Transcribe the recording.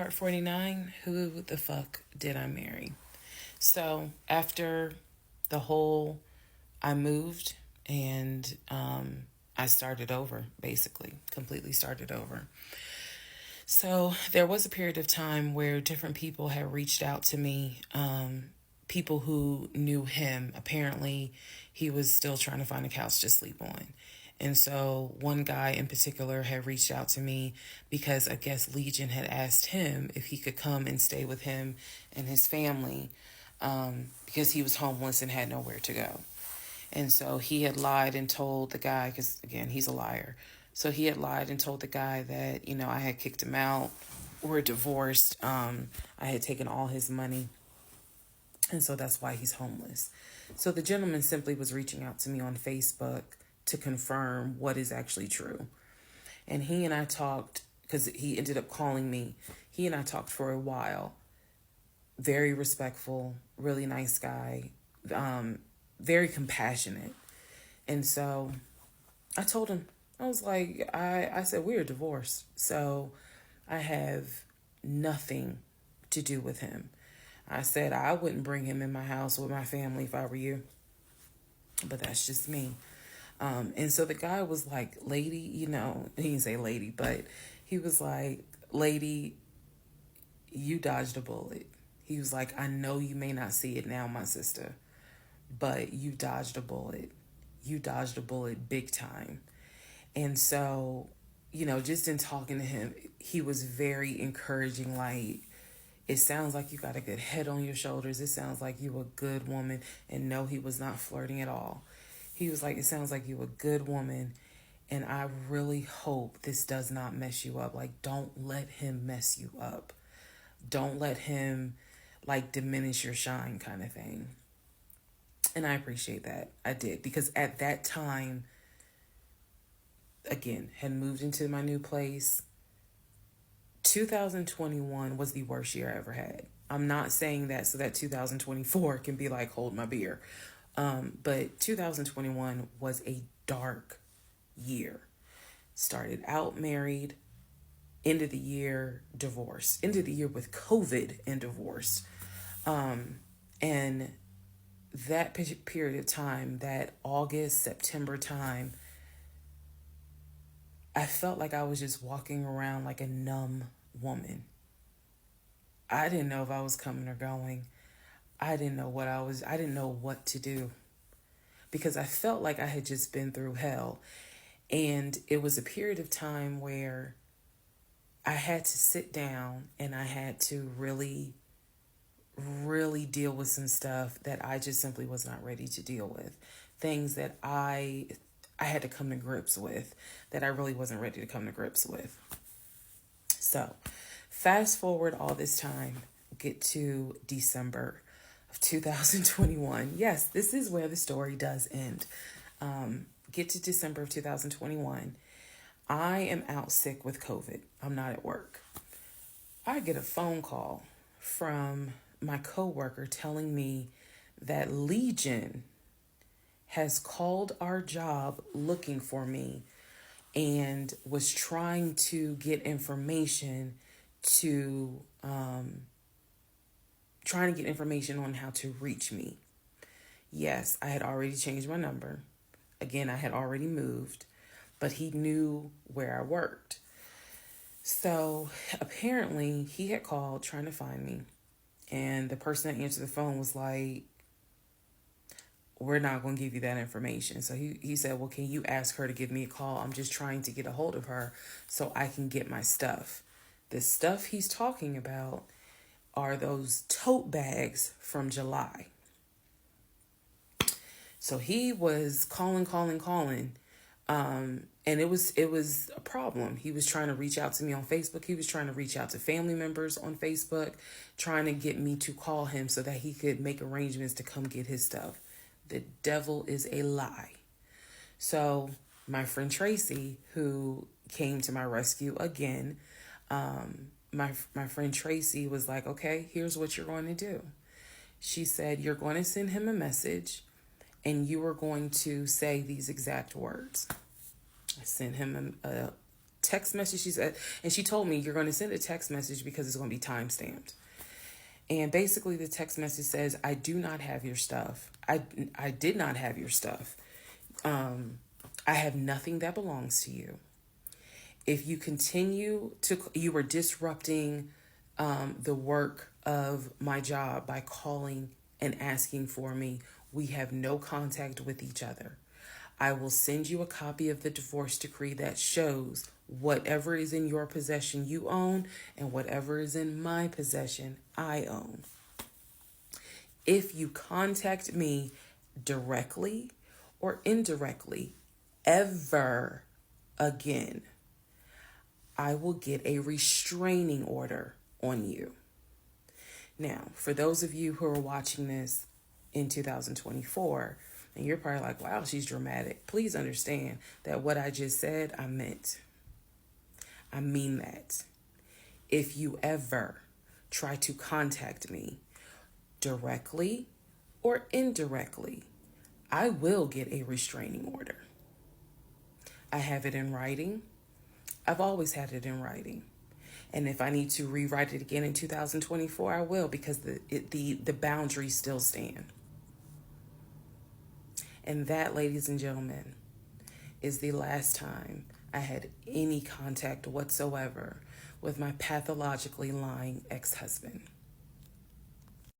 Part 49, who the fuck did I marry? So after the whole, I moved and I started over, basically, completely started over. So there was a period of time where different people had reached out to me, people who knew him. Apparently, he was still trying to find a couch to sleep on. And so one guy in particular had reached out to me because I guess Legion had asked him if he could come and stay with him and his family, because he was homeless and had nowhere to go. And so he had lied and told the guy, because again, he's a liar. So he had lied and told the guy that, I had kicked him out. We're divorced. I had taken all his money. And so that's why he's homeless. So the gentleman simply was reaching out to me on Facebook to confirm what is actually true. And he and I talked, because he ended up calling me. He and I talked for a while. Very respectful, really nice guy, very compassionate. And so I told him, I was like, I said, we're divorced. So I have nothing to do with him. I said, I wouldn't bring him in my house with my family if I were you. But that's just me. And so the guy was like, lady, he didn't say lady, but he was like, lady, you dodged a bullet. He was like, I know you may not see it now, my sister, but you dodged a bullet. You dodged a bullet big time. And so, just in talking to him, he was very encouraging. Like, it sounds like you got a good head on your shoulders. It sounds like you a good woman. And no, he was not flirting at all. He was like, it sounds like you a good woman. And I really hope this does not mess you up. Like, don't let him mess you up. Don't let him, diminish your shine kind of thing. And I appreciate that. I did. Because at that time, again, had moved into my new place. 2021 was the worst year I ever had. I'm not saying that so that 2024 can be like, hold my beer. But 2021 was a dark year. Started out married, end of the year divorce, end of the year with COVID and divorce. And that period of time, that August, September time, I felt like I was just walking around like a numb woman. I didn't know if I was coming or going. I didn't know I didn't know what to do because I felt like I had just been through hell. And it was a period of time where I had to sit down and I had to really, really deal with some stuff that I just simply was not ready to deal with. Things that I had to come to grips with that I really wasn't ready to come to grips with. So fast forward all this time, get to December of 2021. Yes, this is where the story does end. Get to December of 2021. I am out sick with COVID. I'm not at work. I get a phone call from my coworker telling me that Legion has called our job looking for me and was trying to get information on how to reach me. Yes, I had already changed my number. Again, I had already moved, but he knew where I worked. So apparently he had called trying to find me, and the person that answered the phone was like, we're not going to give you that information. So he said, well, can you ask her to give me a call? I'm just trying to get a hold of her so I can get my stuff. The stuff he's talking about are those tote bags from July. So he was calling. And it was a problem. He was trying to reach out to me on Facebook. He was trying to reach out to family members on Facebook, trying to get me to call him so that he could make arrangements to come get his stuff. The devil is a lie. So my friend Tracy, who came to my rescue again, my friend Tracy was like, okay, here's what you're going to do. She said, you're going to send him a message and you are going to say these exact words. I sent him text message. She said, and she told me, you're going to send a text message because it's going to be time stamped. And basically the text message says, I do not have your stuff. I did not have your stuff. I have nothing that belongs to you. If you continue to, you are disrupting the work of my job by calling and asking for me. We have no contact with each other. I will send you a copy of the divorce decree that shows whatever is in your possession you own and whatever is in my possession I own. If you contact me directly or indirectly ever again, I will get a restraining order on you. Now, for those of you who are watching this in 2024, and you're probably like, wow, she's dramatic. Please understand that what I just said, I meant. I mean that. If you ever try to contact me directly or indirectly, I will get a restraining order. I have it in writing. I've always had it in writing. And if I need to rewrite it again in 2024, I will, because the boundaries still stand. And that, ladies and gentlemen, is the last time I had any contact whatsoever with my pathologically lying ex-husband.